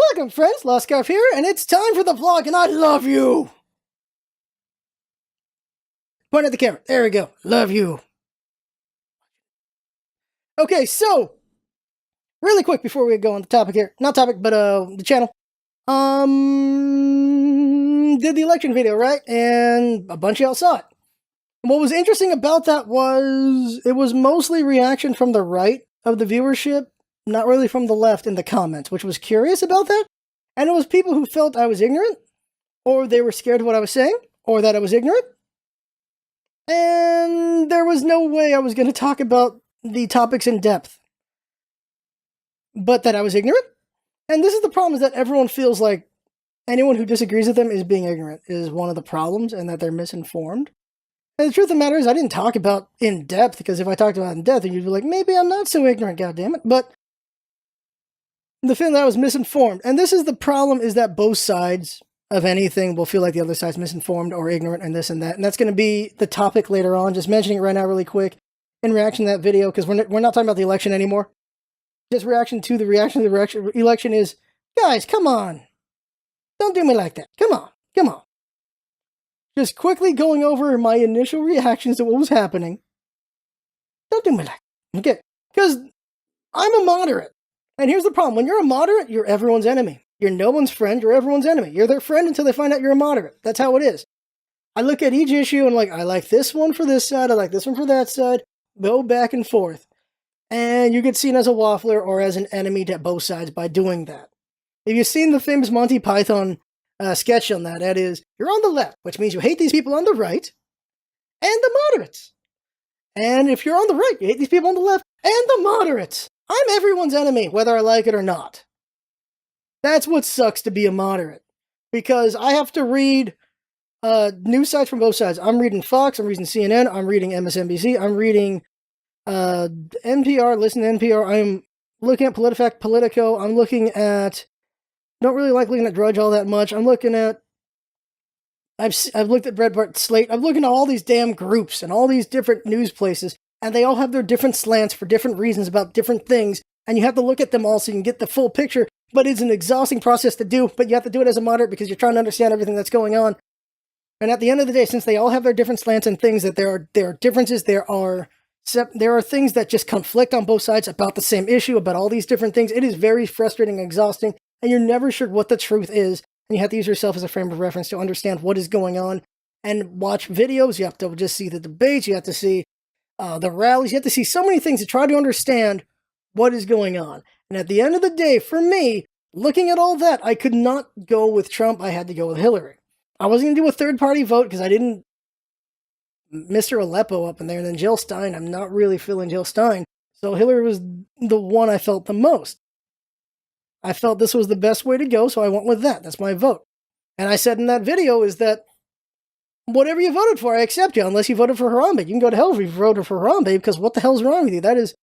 Welcome, friends. Lost Scarf here, and it's time for the vlog, and I love you. Point at the camera. There we go. Love you. Okay, so really quick before we go on the topic here, not topic, but the channel. Did the election video, right? And a bunch of y'all saw it. What was interesting about that was it was mostly reaction from the right of the viewership, not really from the left in the comments, which was curious about that. And it was people who felt I was ignorant, or they were scared of what I was saying, or that I was ignorant. And there was no way I was going to talk about the topics in depth, but that I was ignorant. And this is the problem, is that everyone feels like anyone who disagrees with them is being ignorant is one of the problems, and that they're misinformed. And the truth of the matter is, I didn't talk about in depth, because if I talked about in depth, you'd be like, maybe I'm not so ignorant, goddammit. But the feeling that I was misinformed, and this is the problem, is that both sides of anything will feel like the other side's misinformed or ignorant and this and that. And that's going to be the topic later on. Just mentioning it right now really quick in reaction to that video, because we're not talking about the election anymore. Just reaction to the election is, guys, come on. Don't do me like that. Come on. Come on. Just quickly going over my initial reactions to what was happening. Don't do me like that. Okay. Because I'm a moderate. And here's the problem. When you're a moderate, you're everyone's enemy. You're no one's friend, you're everyone's enemy. You're their friend until they find out you're a moderate. That's how it is. I look at each issue and I like this one for this side, I like this one for that side. Go back and forth. And you get seen as a waffler or as an enemy to both sides by doing that. If you've seen the famous Monty Python sketch on that, that is, you're on the left, which means you hate these people on the right, and the moderates. And if you're on the right, you hate these people on the left, and the moderates. I'm everyone's enemy, whether I like it or not. That's what sucks to be a moderate. Because I have to read news sites from both sides. I'm reading Fox, I'm reading CNN, I'm reading MSNBC, I'm reading NPR, listen to NPR, I'm looking at PolitiFact, Politico, I'm looking at, don't really like looking at Drudge all that much, I'm looking at, I've looked at Breitbart, Slate, I'm looking at all these damn groups and all these different news places, and they all have their different slants for different reasons about different things, and you have to look at them all so you can get the full picture, but it's an exhausting process to do, but you have to do it as a moderate because you're trying to understand everything that's going on. And at the end of the day, since they all have their different slants and things, that there are differences, there are things that just conflict on both sides about the same issue, about all these different things. It is very frustrating and exhausting, and you're never sure what the truth is, and you have to use yourself as a frame of reference to understand what is going on, and watch videos. You have to just see the debates, you have to see the rallies, you have to see so many things to try to understand what is going on. And at the end of the day, for me, looking at all that, I could not go with Trump, I had to go with Hillary. I wasn't going to do a third-party vote because I didn't Mr. Aleppo up in there, and then Jill Stein, I'm not really feeling Jill Stein. So Hillary was the one I felt the most. I felt this was the best way to go, so I went with that. That's my vote. And I said in that video is that whatever you voted for, I accept you, unless you voted for Harambe. You can go to hell if you voted for Harambe, because what the hell's wrong with you? That's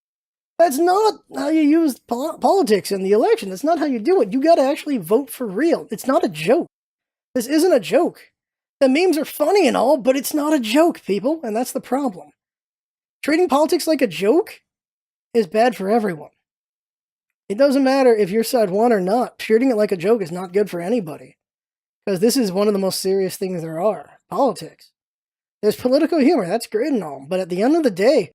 not how you use politics in the election. That's not how you do it. You got to actually vote for real. It's not a joke. This isn't a joke. The memes are funny and all, but it's not a joke, people, and that's the problem. Treating politics like a joke is bad for everyone. It doesn't matter if your side won or not. Treating it like a joke is not good for anybody, because this is one of the most serious things there are, politics. There's political humor, that's great and all, but at the end of the day,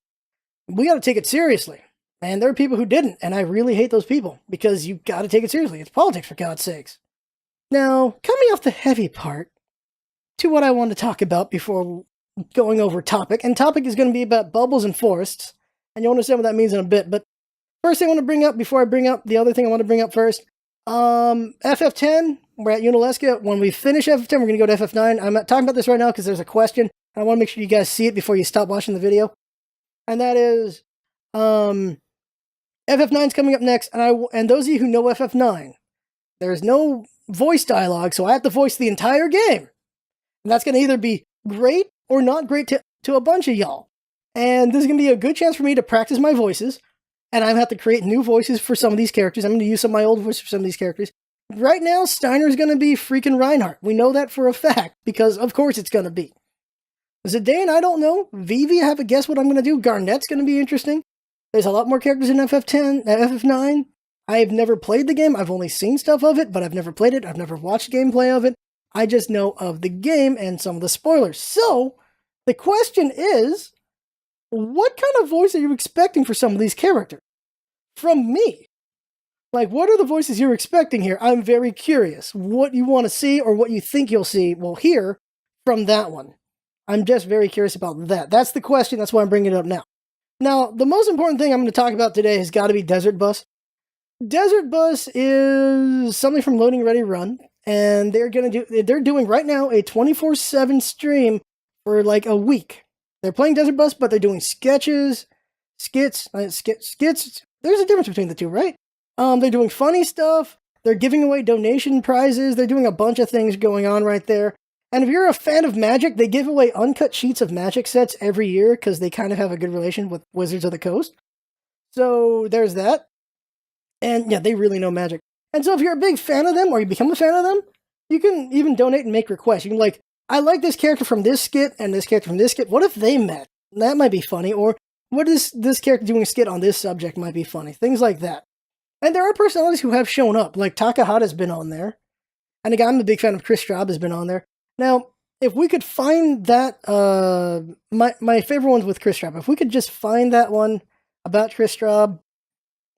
we got to take it seriously. And there are people who didn't, and I really hate those people, because you got to take it seriously. It's politics, for God's sakes. Now, coming off the heavy part, to what I want to talk about before going over topic, and topic is going to be about bubbles and forests, and you'll understand what that means in a bit, but first thing I want to bring up, before I bring up the other thing I want to bring up first, FF10, we're at Unalaska. When we finish FF10, we're going to go to FF9. I'm not talking about this right now because there's a question, and I want to make sure you guys see it before you stop watching the video, and that is, FF9's coming up next, and those of you who know FF9, there's no voice dialogue, so I have to voice the entire game. And that's going to either be great or not great to a bunch of y'all. And this is going to be a good chance for me to practice my voices, and I have to create new voices for some of these characters. I'm going to use some of my old voices for some of these characters. Right now, Steiner's going to be freaking Reinhardt. We know that for a fact, because of course it's going to be. Zidane, I don't know. Vivi, I have a guess what I'm going to do. Garnett's going to be interesting. There's a lot more characters in FF9. I've never played the game. I've only seen stuff of it, but I've never played it. I've never watched gameplay of it. I just know of the game and some of the spoilers. So the question is, what kind of voice are you expecting for some of these characters? From me. Like, what are the voices you're expecting here? I'm very curious. What you want to see or what you think you'll see, well, hear from that one. I'm just very curious about that. That's the question. That's why I'm bringing it up now. Now, the most important thing I'm going to talk about today has got to be Desert Bus. Desert Bus is something from Loading Ready Run, and they're doing right now a 24/7 stream for like a week. They're playing Desert Bus, but they're doing skits. There's a difference between the two, right? They're doing funny stuff. They're giving away donation prizes. They're doing a bunch of things going on right there. And if you're a fan of Magic, they give away uncut sheets of Magic sets every year because they kind of have a good relation with Wizards of the Coast. So there's that. And yeah, they really know Magic. And so if you're a big fan of them or you become a fan of them, you can even donate and make requests. You can like, I like this character from this skit and this character from this skit. What if they met? That might be funny. Or what is this character doing a skit on this subject might be funny. Things like that. And there are personalities who have shown up, like Takahata's been on there. And again, I'm a big fan of Chris Straub has been on there. Now, if we could find that, my favorite one's with Chris Straub. If we could just find that one about Chris Straub,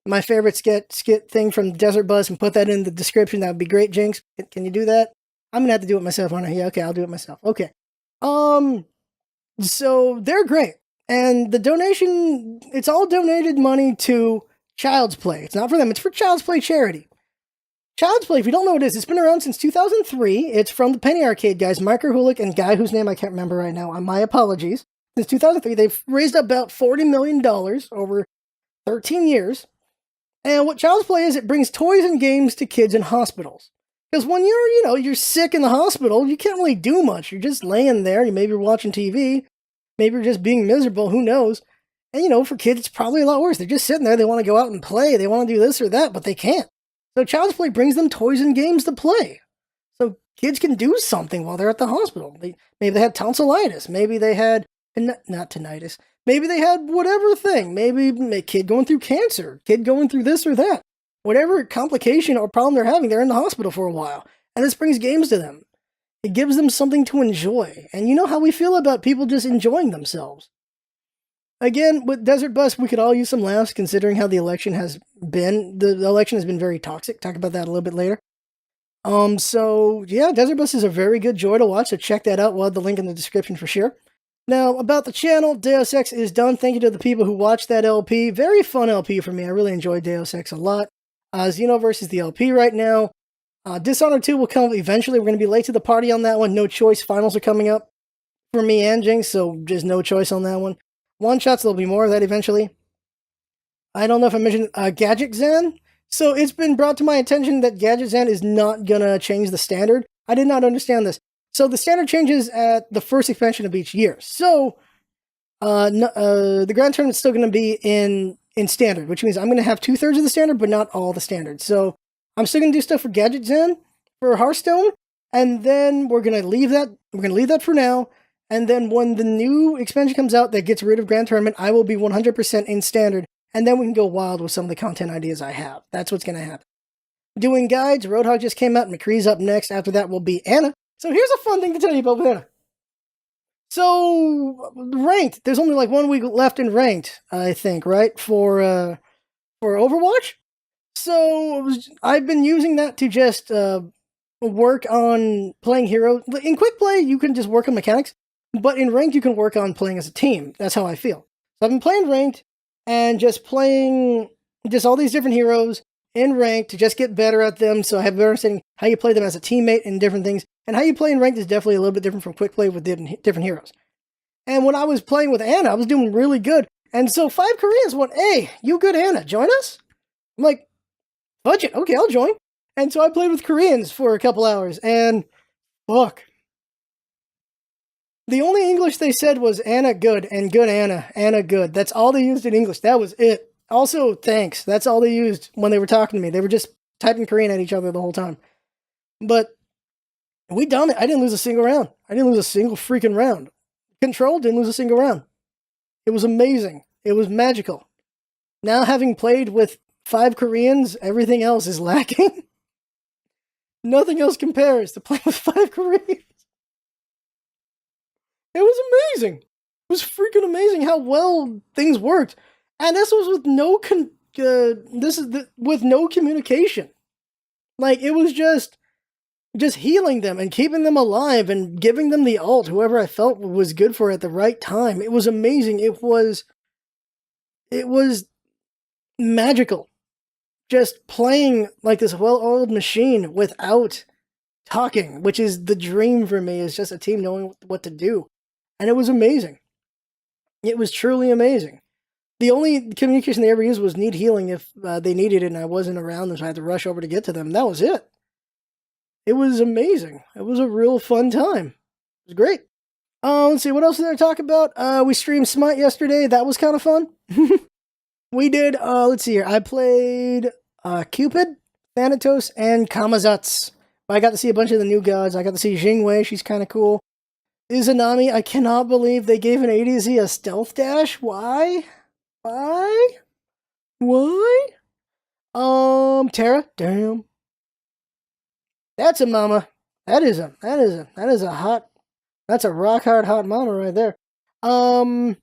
my favorite skit thing from Desert Bus, and put that in the description, that would be great, Jinx. Can you do that? I'm going to have to do it myself, aren't I? Yeah, okay, I'll do it myself. Okay. So they're great. And the donation, it's all donated money to Child's Play. It's not for them. It's for Child's Play charity. Child's Play, if you don't know what it is, it's been around since 2003. It's from the Penny Arcade guys, Micro Hulick and guy whose name I can't remember right now. My apologies. Since 2003, they've raised about $40 million over 13 years. And what Child's Play is, it brings toys and games to kids in hospitals. Because when you're sick in the hospital, you can't really do much. You're just laying there. Maybe you're watching TV. Maybe you're just being miserable. Who knows? And, for kids, it's probably a lot worse. They're just sitting there. They want to go out and play. They want to do this or that, but they can't. So Child's Play brings them toys and games to play. So kids can do something while they're at the hospital. Maybe they had tonsillitis. Maybe they had, not tinnitus. Maybe they had whatever thing. Maybe a kid going through cancer. Kid going through this or that. Whatever complication or problem they're having, they're in the hospital for a while. And this brings games to them. It gives them something to enjoy. And you know how we feel about people just enjoying themselves. Again, with Desert Bus, we could all use some laughs considering how the election has been. The election has been very toxic. Talk about that a little bit later. So yeah, Desert Bus is a very good joy to watch, so check that out. We'll have the link in the description for sure. Now, about the channel, Deus Ex is done. Thank you to the people who watched that LP. Very fun LP for me. I really enjoyed Deus Ex a lot. Xenoverse is the LP right now. Dishonored 2 will come eventually. We're going to be late to the party on that one. No choice. Finals are coming up for me and Jinx, so just no choice on that one. One-shots, there'll be more of that eventually. I don't know if I mentioned Gadget Zen. So it's been brought to my attention that Gadget Zen is not going to change the standard. I did not understand this. So the standard changes at the first expansion of each year. So the Grand Tournament is still going to be in standard, which means I'm going to have 2/3 of the standard, but not all the standard. So I'm still going to do stuff for Gadget Zen, for Hearthstone, and then we're going to leave that. We're going to leave that for now. And then when the new expansion comes out that gets rid of Grand Tournament, I will be 100% in standard. And then we can go wild with some of the content ideas I have. That's what's going to happen. Doing guides, Roadhog just came out, McCree's up next. After that will be Anna. So here's a fun thing to tell you about Anna. So, ranked. There's only like 1 week left in ranked, I think, right? For Overwatch. So I've been using that to just work on playing heroes. In quick play, you can just work on mechanics. But in ranked, you can work on playing as a team. That's how I feel. So I've been playing ranked and just playing just all these different heroes in ranked to just get better at them. So I have a better understanding how you play them as a teammate and different things. And how you play in ranked is definitely a little bit different from quick play with different heroes. And when I was playing with Anna, I was doing really good. And so 5 Koreans went, "Hey, you good, Anna? Join us?" I'm like, "Budget, okay, I'll join." And so I played with Koreans for a couple hours. And fuck. The only English they said was Anna good and good Anna. Anna good. That's all they used in English. That was it. Also, thanks. That's all they used when they were talking to me. They were just typing Korean at each other the whole time. But we done it. I didn't lose a single round. I didn't lose a single freaking round. Control didn't lose a single round. It was amazing. It was magical. Now having played with 5 Koreans, everything else is lacking. Nothing else compares to playing with 5 Koreans. It was amazing. It was freaking amazing how well things worked. And this was with no with no communication. Like, it was just healing them and keeping them alive and giving them the ult, whoever I felt was good for it at the right time. It was amazing. It was magical. Just playing like this well-oiled machine without talking, which is the dream for me, is just a team knowing what to do. And it was amazing. It was truly amazing. The only communication they ever used was need healing if they needed it and I wasn't around them, so I had to rush over to get to them. That was it. It was amazing. It was a real fun time. It was great. Let's see, what else did I talk about? We streamed Smite yesterday. That was kind of fun. We did, let's see here. I played Cupid, Thanatos, and Kamazats. I got to see a bunch of the new gods. I got to see Jingwei. She's kind of cool. Izanami, I cannot believe they gave an ADZ a stealth dash. Why? Terra, damn. That's a mama. That's a rock hard hot mama right there. Who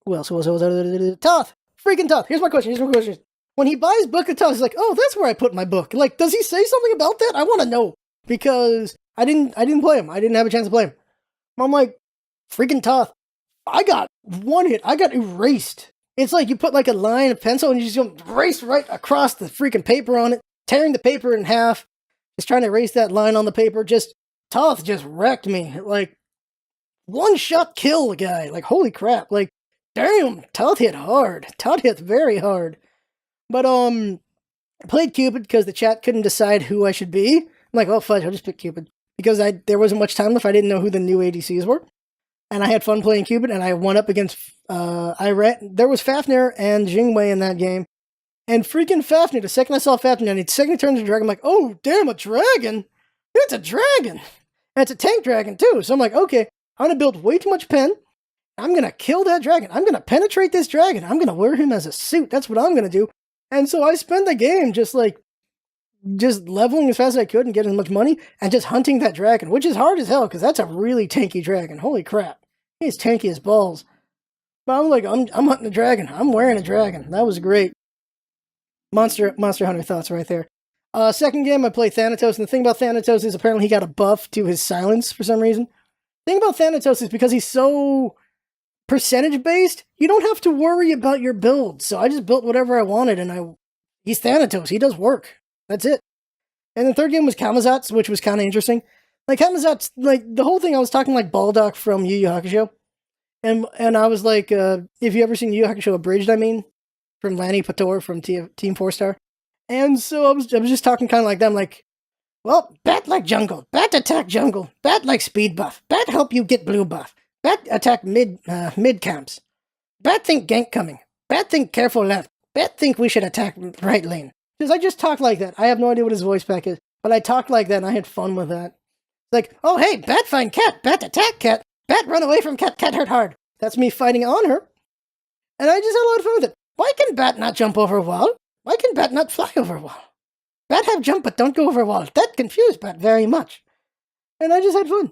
else? Toth! Freaking Toth! Here's my question. When he buys Book of Toth, he's like, oh, that's where I put my book. Like, does he say something about that? I want to know. Because I didn't play him. I didn't have a chance to play him. I'm like, freaking Toth. I got one hit. I got erased. It's like you put like a line of pencil and you just erase right across the freaking paper on it, tearing the paper in half, just trying to erase that line on the paper. Toth just wrecked me. Like, one-shot kill the guy. Like, holy crap. Like, damn, Toth hit hard. Toth hit very hard. But, I played Cupid because the chat couldn't decide who I should be. I'm like, oh, fudge, I'll just pick Cupid. Because there wasn't much time left. I didn't know who the new ADCs were. And I had fun playing Cupid, and I won up against, there was Fafnir and Jingwei in that game. And freaking Fafnir, the second I saw Fafnir, and the second he turned into a dragon, I'm like, oh, damn, a dragon? It's a dragon! And it's a tank dragon, too. So I'm like, okay, I'm going to build way too much pen. I'm going to kill that dragon. I'm going to penetrate this dragon. I'm going to wear him as a suit. That's what I'm going to do. And so I spent the game just leveling as fast as I could and getting as much money and just hunting that dragon, which is hard as hell because that's a really tanky dragon. Holy crap. He's tanky as balls. But I'm like, I'm hunting a dragon. I'm wearing a dragon. That was great. Monster Hunter thoughts right there. Second game, I played Thanatos, and the thing about Thanatos is apparently he got a buff to his silence for some reason. The thing about Thanatos is because he's so percentage-based, you don't have to worry about your build. So I just built whatever I wanted, and he's Thanatos. He does work. That's it. And the third game was Kamazats, which was kind of interesting. Like, Kamazats, like, the whole thing, I was talking like Baldock from Yu Yu Hakusho. And I was like, if you ever seen Yu Yu Hakusho Abridged, I mean, from Lanny Pator from Team 4-Star. And so I was just talking kind of like them, like, well, Bat like jungle, Bat attack jungle, Bat like speed buff, Bat help you get blue buff, Bat attack mid camps, Bat think gank coming, Bat think careful left, Bat think we should attack right lane. Because I just talk like that. I have no idea what his voice pack is, but I talked like that and I had fun with that. Like, oh hey, Bat find cat, Bat attack cat, Bat run away from cat, cat hurt hard. That's me fighting on her. And I just had a lot of fun with it. Why can Bat not jump over a wall? Why can Bat not fly over a wall? Bat have jump but don't go over a wall. That confused Bat very much. And I just had fun.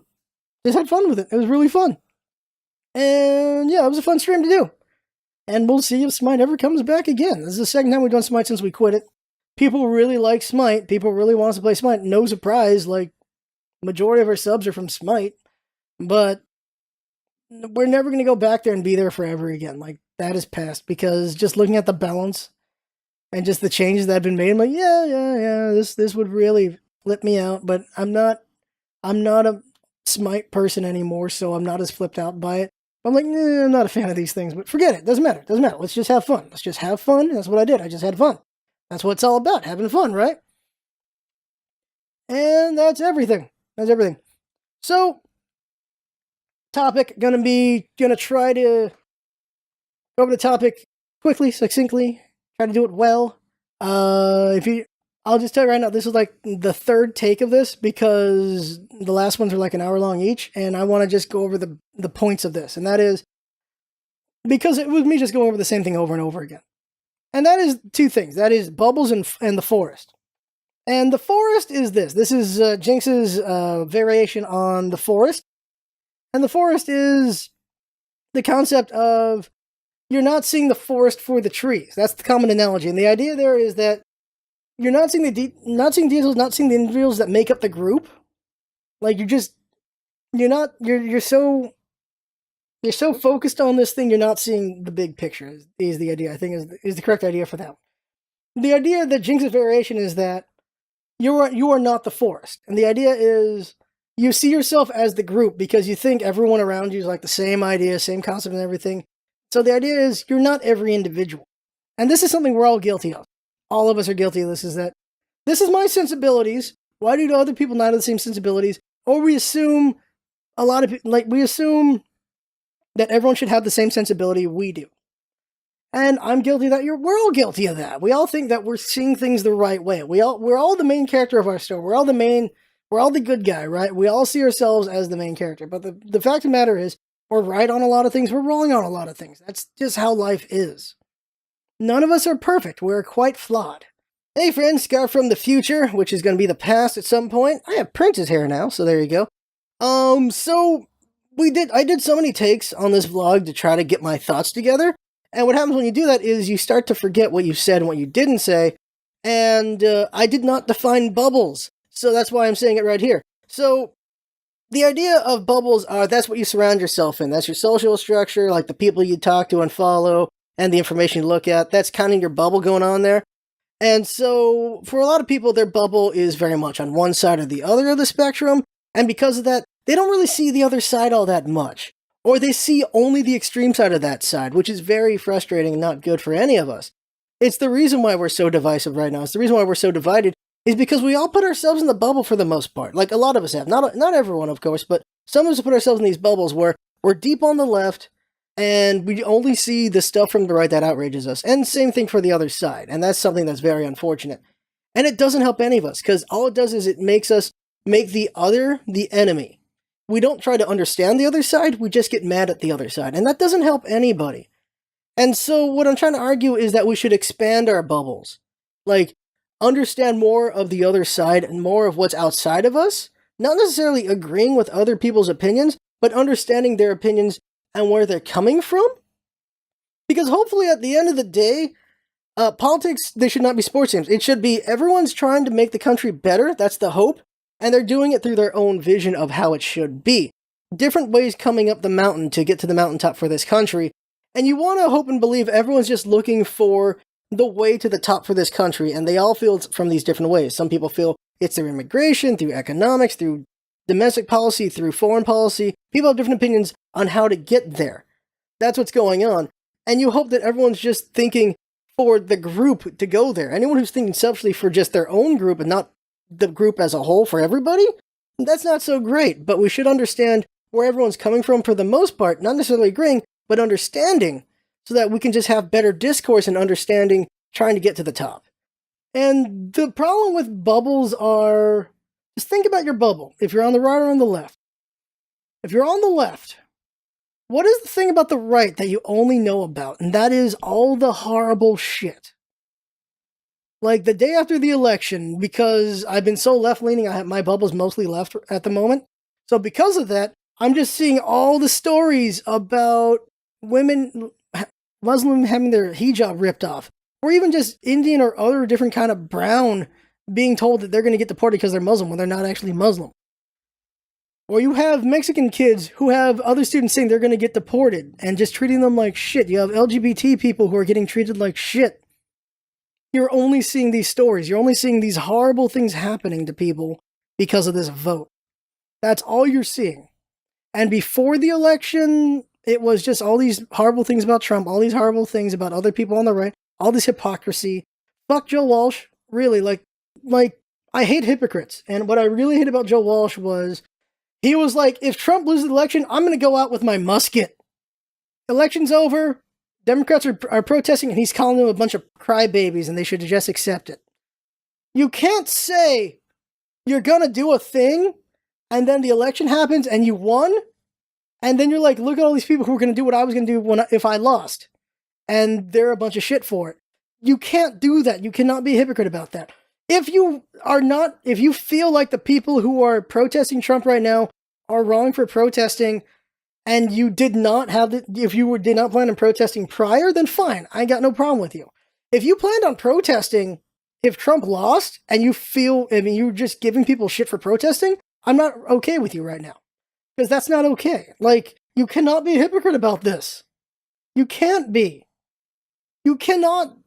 Just had fun with it. It was really fun. And yeah, it was a fun stream to do. And we'll see if Smite ever comes back again. This is the second time we've done Smite since we quit it. People really like Smite. People really want us to play Smite. No surprise, like, majority of our subs are from Smite. But we're never going to go back there and be there forever again. Like, that is past. Because just looking at the balance and just the changes that have been made, I'm like, yeah, this would really flip me out. But I'm not a Smite person anymore, so I'm not as flipped out by it. I'm like, I'm not a fan of these things, but forget it. Doesn't matter. Let's just have fun. Let's just have fun. That's what I did. I just had fun. That's what it's all about, having fun, right? And that's everything. So, topic, gonna try to go over the topic quickly, succinctly, try to do it well. I'll just tell you right now, this is like the third take of this because the last ones are like an hour long each, and I want to just go over the points of this, and that is because it was me just going over the same thing over and over again. And that is two things. That is Bubbles and the forest. And the forest is this. This is Jinx's variation on the forest. And the forest is the concept of you're not seeing the forest for the trees. That's the common analogy. And the idea there is that you're not seeing not seeing details, not seeing the individuals that make up the group. Like you're so focused on this thing, you're not seeing the big picture. Is the idea? I think is the correct idea for that. The idea that Jinx's variation is that you are not the forest, and the idea is you see yourself as the group because you think everyone around you is like the same idea, same concept, and everything. So the idea is you're not every individual, and this is something we're all guilty of. All of us are guilty of this. Is that this is my sensibilities? Why do other people not have the same sensibilities? Or we assume a lot of people, like we assume that everyone should have the same sensibility we do. And I'm guilty of that. We're all guilty of that. We all think that we're seeing things the right way. We're all the main character of our story. We're all the good guy, right? We all see ourselves as the main character. But the fact of the matter is, we're right on a lot of things. We're wrong on a lot of things. That's just how life is. None of us are perfect. We're quite flawed. Hey friends, Scar from the future, which is going to be the past at some point. I have Prince's hair now, so there you go. So I did so many takes on this vlog to try to get my thoughts together. And what happens when you do that is you start to forget what you said and what you didn't say. And I did not define bubbles. So that's why I'm saying it right here. So the idea of bubbles are that's what you surround yourself in. That's your social structure, like the people you talk to and follow and the information you look at. That's kind of your bubble going on there. And so for a lot of people, their bubble is very much on one side or the other of the spectrum. And because of that, they don't really see the other side all that much. Or they see only the extreme side of that side, which is very frustrating and not good for any of us. It's the reason why we're so divisive right now. It's the reason why we're so divided is because we all put ourselves in the bubble for the most part. Like a lot of us have. Not everyone, of course, but some of us put ourselves in these bubbles where we're deep on the left and we only see the stuff from the right that outrages us. And same thing for the other side. And that's something that's very unfortunate. And it doesn't help any of us because all it does is it makes us make the other the enemy. We don't try to understand the other side, we just get mad at the other side. And that doesn't help anybody. And so what I'm trying to argue is that we should expand our bubbles. Like, understand more of the other side and more of what's outside of us. Not necessarily agreeing with other people's opinions, but understanding their opinions and where they're coming from. Because hopefully at the end of the day, politics, they should not be sports games. It should be everyone's trying to make the country better. That's the hope. And they're doing it through their own vision of how it should be. Different ways coming up the mountain to get to the mountaintop for this country. And you want to hope and believe everyone's just looking for the way to the top for this country. And they all feel it's from these different ways. Some people feel it's through immigration, through economics, through domestic policy, through foreign policy. People have different opinions on how to get there. That's what's going on. And you hope that everyone's just thinking for the group to go there. Anyone who's thinking selfishly for just their own group and not the group as a whole for everybody, that's not so great. But we should understand where everyone's coming from for the most part, not necessarily agreeing, but understanding, so that we can just have better discourse and understanding trying to get to the top. And the problem with bubbles are, just think about your bubble. If you're on the right or on the left. If you're on the left, what is the thing about the right that you only know about? And that is all the horrible shit. Like the day after the election, because I've been so left-leaning, my bubble's mostly left at the moment. So because of that, I'm just seeing all the stories about women, Muslim having their hijab ripped off. Or even just Indian or other different kind of brown being told that they're going to get deported because they're Muslim when they're not actually Muslim. Or you have Mexican kids who have other students saying they're going to get deported and just treating them like shit. You have LGBT people who are getting treated like shit. You're only seeing these stories. You're only seeing these horrible things happening to people because of this vote. That's all you're seeing. And before the election, it was just all these horrible things about Trump, all these horrible things about other people on the right, all this hypocrisy. Fuck Joe Walsh. Really, like, I hate hypocrites. And what I really hate about Joe Walsh was, he was like, if Trump loses the election, I'm going to go out with my musket. Election's over. Democrats are protesting, and he's calling them a bunch of crybabies, and they should just accept it. You can't say you're going to do a thing, and then the election happens, and you won, and then you're like, look at all these people who are going to do what I was going to do if I lost. And they're a bunch of shit for it. You can't do that. You cannot be a hypocrite about that. If you feel like the people who are protesting Trump right now are wrong for protesting, and you did not did not plan on protesting prior, then fine. I got no problem with you. If you planned on protesting if Trump lost and you're just giving people shit for protesting, I'm not okay with you right now. Because that's not okay. Like, you cannot be a hypocrite about this. You can't be. You cannot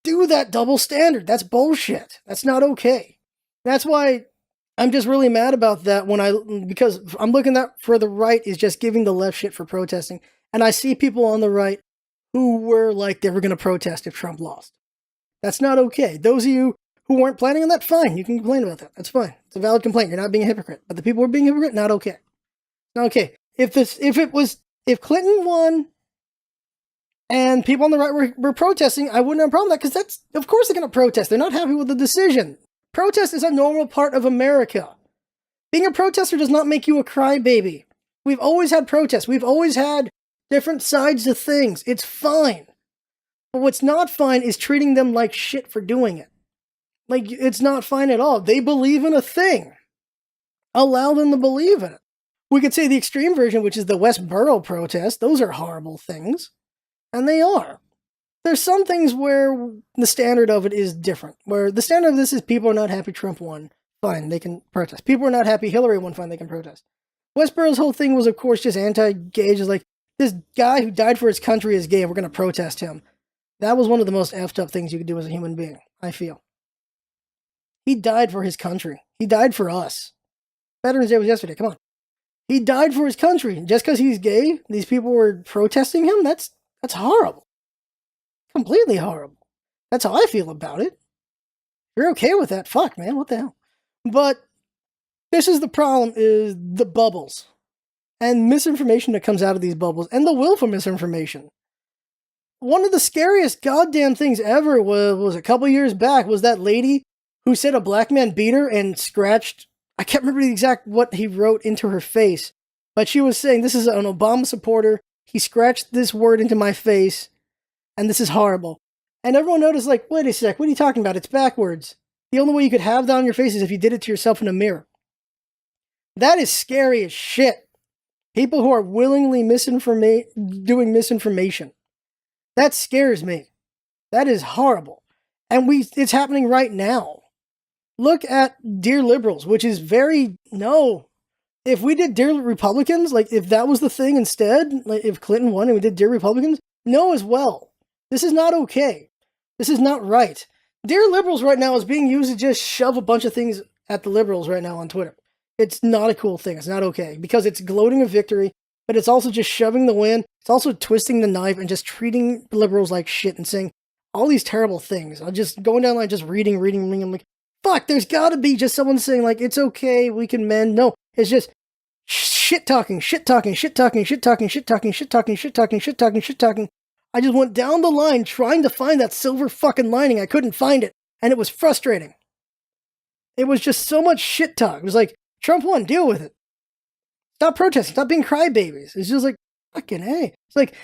do that double standard. That's bullshit. That's not okay. That's why I'm just really mad about that because I'm looking at for the right is just giving the left shit for protesting. And I see people on the right who were like they were going to protest if Trump lost. That's not okay. Those of you who weren't planning on that, fine. You can complain about that. That's fine. It's a valid complaint. You're not being a hypocrite. But the people who are being a hypocrite, not okay. Not okay. If Clinton won and people on the right were protesting, I wouldn't have a problem with that because of course they're going to protest. They're not happy with the decision. Protest is a normal part of America. Being a protester does not make you a crybaby. We've always had protests. We've always had different sides to things. It's fine. But what's not fine is treating them like shit for doing it. Like, it's not fine at all. They believe in a thing. Allow them to believe in it. We could say the extreme version, which is the Westboro protest. Those are horrible things. And they are. There's some things where the standard of it is different. Where the standard of this is people are not happy Trump won. Fine, they can protest. People are not happy Hillary won. Fine, they can protest. Westboro's whole thing was, of course, just anti-gay. Just like, this guy who died for his country is gay, and we're going to protest him. That was one of the most effed up things you could do as a human being, I feel. He died for his country. He died for us. Veterans Day was yesterday, come on. He died for his country. Just because he's gay, these people were protesting him? That's horrible. Completely horrible. That's how I feel about it. If you're okay with that, fuck, man, what the hell? But this is the problem, is the bubbles. And misinformation that comes out of these bubbles. And the willful misinformation. One of the scariest goddamn things ever was a couple years back was that lady who said a black man beat her and scratched, I can't remember the exact what he wrote into her face, but she was saying, this is an Obama supporter, he scratched this word into my face, and this is horrible. And everyone noticed, like, wait a sec, what are you talking about? It's backwards. The only way you could have that on your face is if you did it to yourself in a mirror. That is scary as shit. People who are willingly doing misinformation. That scares me. That is horrible. And it's happening right now. Look at Dear Liberals, which is no. If we did Dear Republicans, like if that was the thing instead, like if Clinton won and we did Dear Republicans, no as well. This is not okay. This is not right. Dear Liberals right now is being used to just shove a bunch of things at the liberals right now on Twitter. It's not a cool thing. It's not okay because it's gloating a victory, but it's also just shoving the win. It's also twisting the knife and just treating liberals like shit and saying all these terrible things. I'm just going down like just reading. I'm like, fuck, there's gotta be just someone saying like, it's okay, we can mend. No, it's just shit talking. I just went down the line trying to find that silver fucking lining. I couldn't find it. And it was frustrating. It was just so much shit talk. It was like, Trump won, deal with it. Stop protesting, stop being crybabies. It's just like, fucking hey. It's like,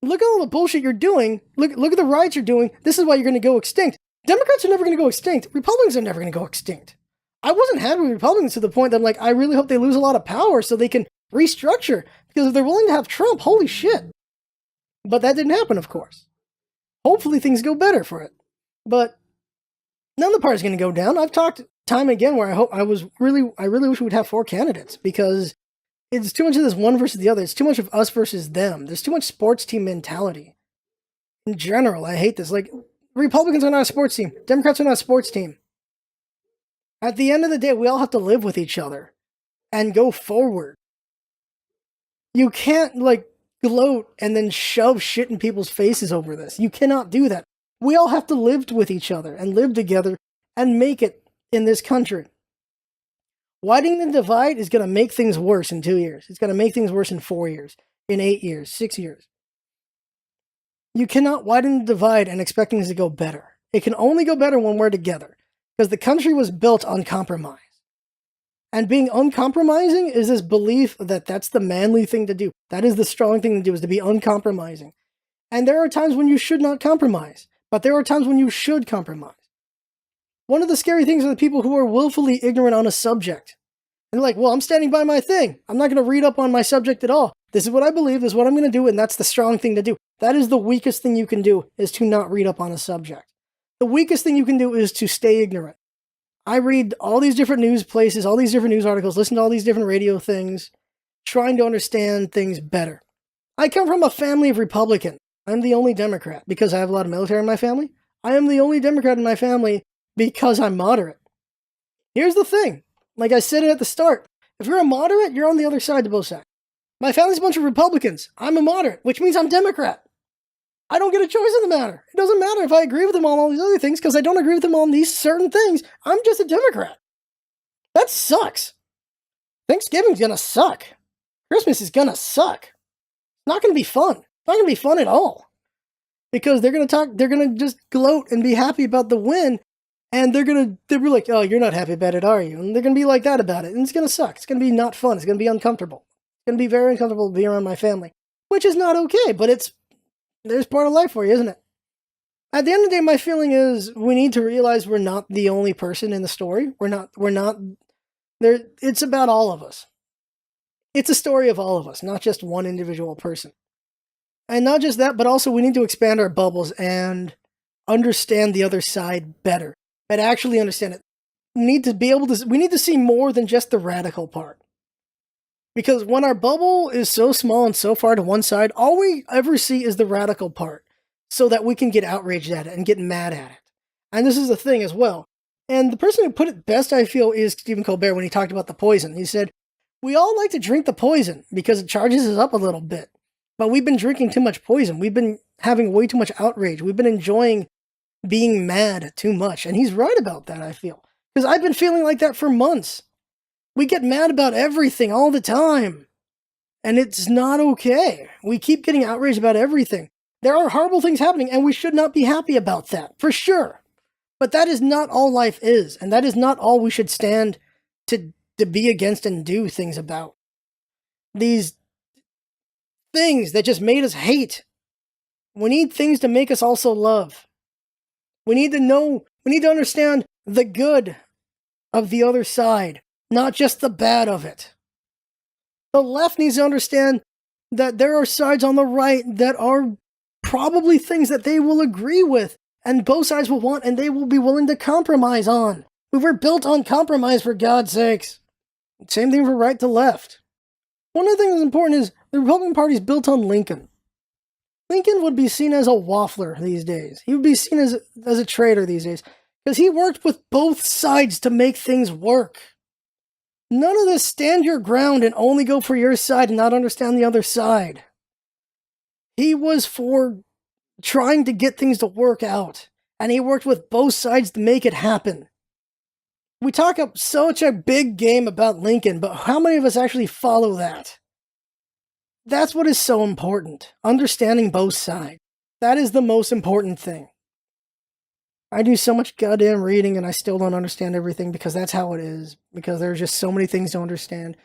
look at all the bullshit you're doing. Look at the riots you're doing. This is why you're going to go extinct. Democrats are never going to go extinct. Republicans are never going to go extinct. I wasn't happy with Republicans to the point that I'm like, I really hope they lose a lot of power so they can restructure. Because if they're willing to have Trump, holy shit. But that didn't happen, of course. Hopefully things go better for it. But none of the party's going to go down. I've talked time again where I really wish we would have 4 candidates because it's too much of this one versus the other. It's too much of us versus them. There's too much sports team mentality. In general, I hate this. Like, Republicans are not a sports team. Democrats are not a sports team. At the end of the day, we all have to live with each other and go forward. You can't, like, gloat and then shove shit in people's faces over this. You cannot do that. We all have to live with each other and live together and make it in this country. Widening the divide is going to make things worse in 2 years. It's going to make things worse in 4 years, in 8 years, 6 years. You cannot widen the divide and expect things to go better. It can only go better when we're together, because the country was built on compromise. And being uncompromising is this belief that that's the manly thing to do. That is the strong thing to do, is to be uncompromising. And there are times when you should not compromise. But there are times when you should compromise. One of the scary things are the people who are willfully ignorant on a subject. And they're like, well, I'm standing by my thing. I'm not going to read up on my subject at all. This is what I believe, this is what I'm going to do, and that's the strong thing to do. That is the weakest thing you can do, is to not read up on a subject. The weakest thing you can do is to stay ignorant. I read all these different news places, all these different news articles, listen to all these different radio things, trying to understand things better. I come from a family of Republicans. I'm the only Democrat because I have a lot of military in my family. I am the only Democrat in my family because I'm moderate. Here's the thing. Like I said it at the start, if you're a moderate, you're on the other side to both sides. My family's a bunch of Republicans. I'm a moderate, which means I'm Democrat. I don't get a choice in the matter. It doesn't matter if I agree with them on all these other things, because I don't agree with them on these certain things. I'm just a Democrat. That sucks. Thanksgiving's gonna suck. Christmas is gonna suck. It's not gonna be fun. It's not gonna be fun at all. Because they're gonna just gloat and be happy about the win, and they'll be like, oh, you're not happy about it, are you? And they're gonna be like that about it, and it's gonna suck. It's gonna be not fun. It's gonna be uncomfortable. It's gonna be very uncomfortable to be around my family, which is not okay, but there's part of life for you, isn't it? At the end of the day, my feeling is we need to realize we're not the only person in the story. We're not there. It's about all of us. It's a story of all of us, not just one individual person. And not just that, but also we need to expand our bubbles and understand the other side better. And actually understand it. We need to see more than just the radical part. Because when our bubble is so small and so far to one side, all we ever see is the radical part, so that we can get outraged at it and get mad at it. And this is the thing as well. And the person who put it best, I feel, is Stephen Colbert when he talked about the poison. He said, we all like to drink the poison because it charges us up a little bit. But we've been drinking too much poison. We've been having way too much outrage. We've been enjoying being mad too much. And he's right about that, I feel. Because I've been feeling like that for months. We get mad about everything all the time. And it's not okay. We keep getting outraged about everything. There are horrible things happening, and we should not be happy about that, for sure. But that is not all life is, and that is not all we should stand to be against and do things about. These things that just made us hate. We need things to make us also love. We need to understand the good of the other side, not just the bad of it. The left needs to understand that there are sides on the right that are probably things that they will agree with, and both sides will want, and they will be willing to compromise on. We were built on compromise, for God's sakes. Same thing for right to left. One of the things that's important is the Republican Party is built on Lincoln. Lincoln would be seen as a waffler these days. He would be seen as a traitor these days, because he worked with both sides to make things work. None of this stand your ground and only go for your side and not understand the other side. He was for trying to get things to work out, and he worked with both sides to make it happen. We talk up such a big game about Lincoln, but how many of us actually follow that? That's what is so important. Understanding both sides. That is the most important thing. I do so much goddamn reading and I still don't understand everything because that's how it is. Because there's just so many things to understand.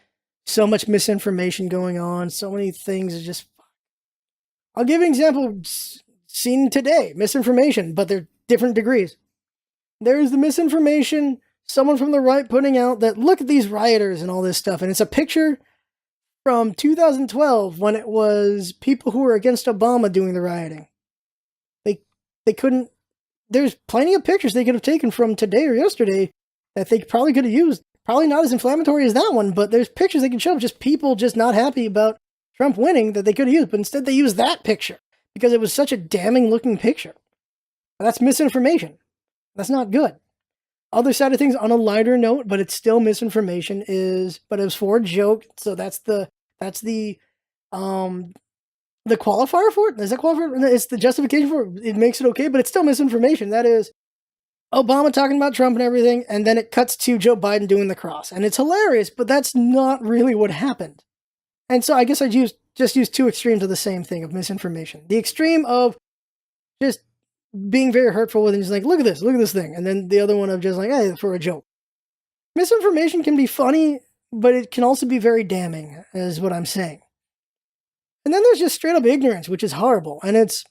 So much misinformation going on. So many things are just... I'll give you an example seen today. Misinformation, but they're different degrees. There's the misinformation, someone from the right putting out that look at these rioters and all this stuff. And it's a picture from 2012 when it was people who were against Obama doing the rioting. They couldn't... There's plenty of pictures they could have taken from today or yesterday that they probably could have used. Probably not as inflammatory as that one, but there's pictures they can show of just people just not happy about Trump winning that they could have used. But instead they used that picture because it was such a damning looking picture. That's misinformation. That's not good. Other side of things on a lighter note, but it's still misinformation but it was for a joke. So that's the qualifier for it? Is that qualifier? It's the justification for it. It makes it okay, but it's still misinformation. That is Obama talking about Trump and everything, and then it cuts to Joe Biden doing the cross. And it's hilarious, but that's not really what happened. And so I guess I just used two extremes of the same thing, of misinformation. The extreme of just being very hurtful with it, and just like, look at this thing. And then the other one of just like, hey, for a joke. Misinformation can be funny, but it can also be very damning, is what I'm saying. And then there's just straight up ignorance, which is horrible. And it's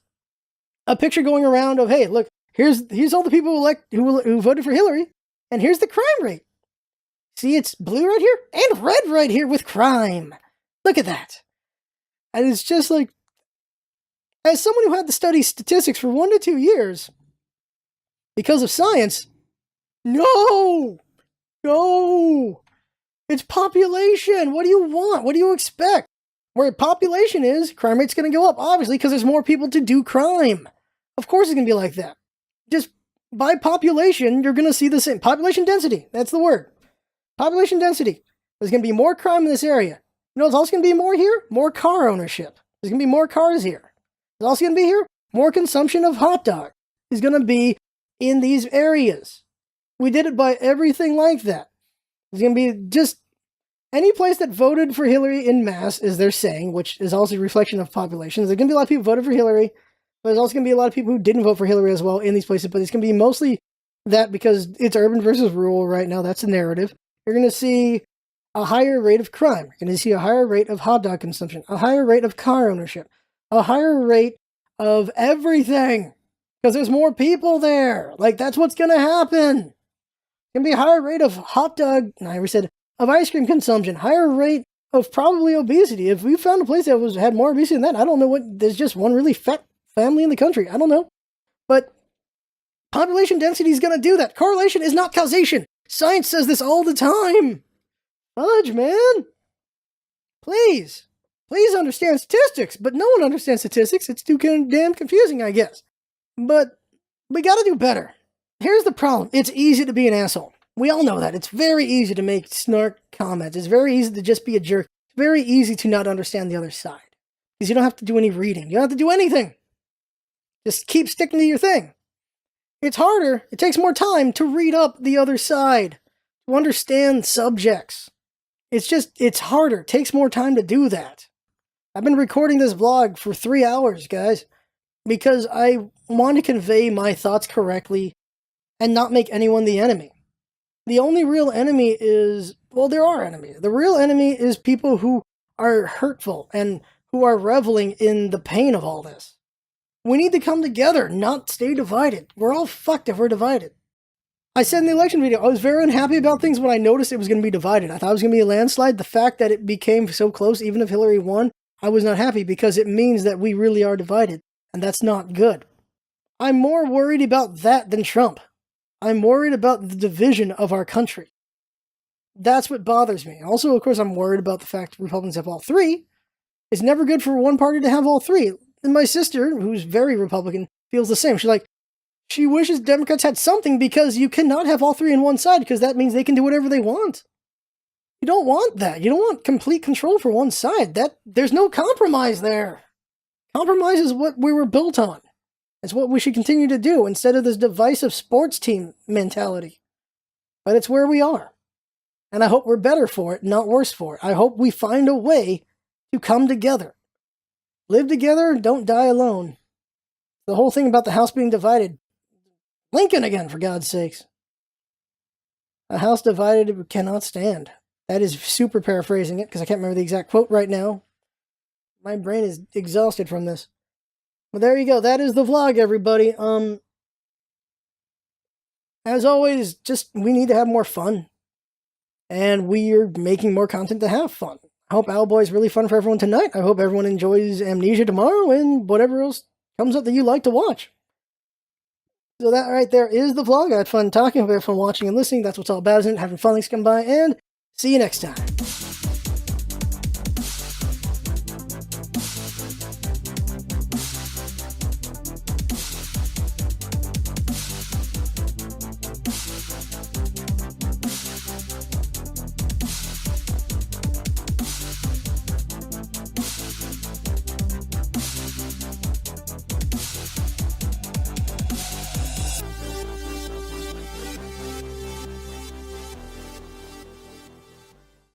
a picture going around of, hey, look, here's all the people who voted for Hillary, and here's the crime rate. See, it's blue right here and red right here with crime. Look at that. And it's just like, as someone who had to study statistics for 1 to 2 years because of science, no, it's population. What do you want? What do you expect? Where population is, crime rate's going to go up, obviously, because there's more people to do crime. Of course it's going to be like that. Just by population, you're going to see the same. Population density, that's the word. Population density. There's going to be more crime in this area. You know what's also going to be more here? More car ownership. There's going to be more cars here. There's also going to be here more consumption of hot dog. Is going to be in these areas. We did it by everything like that. There's going to be just any place that voted for Hillary in mass, as they're saying, which is also a reflection of populations. There's going to be a lot of people who voted for Hillary, but there's also going to be a lot of people who didn't vote for Hillary as well in these places, but it's going to be mostly that because it's urban versus rural right now. That's the narrative. You're going to see a higher rate of crime. You're going to see a higher rate of hot dog consumption, a higher rate of car ownership, a higher rate of everything because there's more people there. Like, that's what's going to happen. It's going to be a higher rate of hot dog, I already said, of ice cream consumption, higher rate of probably obesity. If we found a place that had more obesity than that, I don't know what, there's just one really fat family in the country. I don't know. But population density is going to do that. Correlation is not causation. Science says this all the time. Fudge, man. Please understand statistics. But no one understands statistics. It's too damn confusing, I guess. But we got to do better. Here's the problem. It's easy to be an asshole. We all know that. It's very easy to make snark comments. It's very easy to just be a jerk. It's very easy to not understand the other side. Because you don't have to do any reading. You don't have to do anything. Just keep sticking to your thing. It's harder. It takes more time to read up the other side. To understand subjects. It's harder. It takes more time to do that. I've been recording this vlog for 3 hours, guys. Because I want to convey my thoughts correctly and not make anyone the enemy. The only real enemy is, well, there are enemies. The real enemy is people who are hurtful and who are reveling in the pain of all this. We need to come together, not stay divided. We're all fucked if we're divided. I said in the election video, I was very unhappy about things when I noticed it was going to be divided. I thought it was going to be a landslide. The fact that it became so close, even if Hillary won, I was not happy because it means that we really are divided. And that's not good. I'm more worried about that than Trump. I'm worried about the division of our country. That's what bothers me. Also, of course, I'm worried about the fact Republicans have all three. It's never good for one party to have all three. And my sister, who's very Republican, feels the same. She's like, she wishes Democrats had something because you cannot have all three on one side because that means they can do whatever they want. You don't want that. You don't want complete control for one side. There's no compromise there. Compromise is what we were built on. It's what we should continue to do instead of this divisive sports team mentality. But it's where we are. And I hope we're better for it, not worse for it. I hope we find a way to come together. Live together, don't die alone. The whole thing about the house being divided. Lincoln again, for God's sakes. A house divided cannot stand. That is super paraphrasing it, because I can't remember the exact quote right now. My brain is exhausted from this. But there you go. That is the vlog, everybody. As always, we need to have more fun. And we are making more content to have fun. I hope Owlboy is really fun for everyone tonight. I hope everyone enjoys Amnesia tomorrow and whatever else comes up that you like to watch. So that right there is the vlog. I had fun talking. I had fun watching and listening. That's what's all about, isn't it? Having fun, things come by, and see you next time.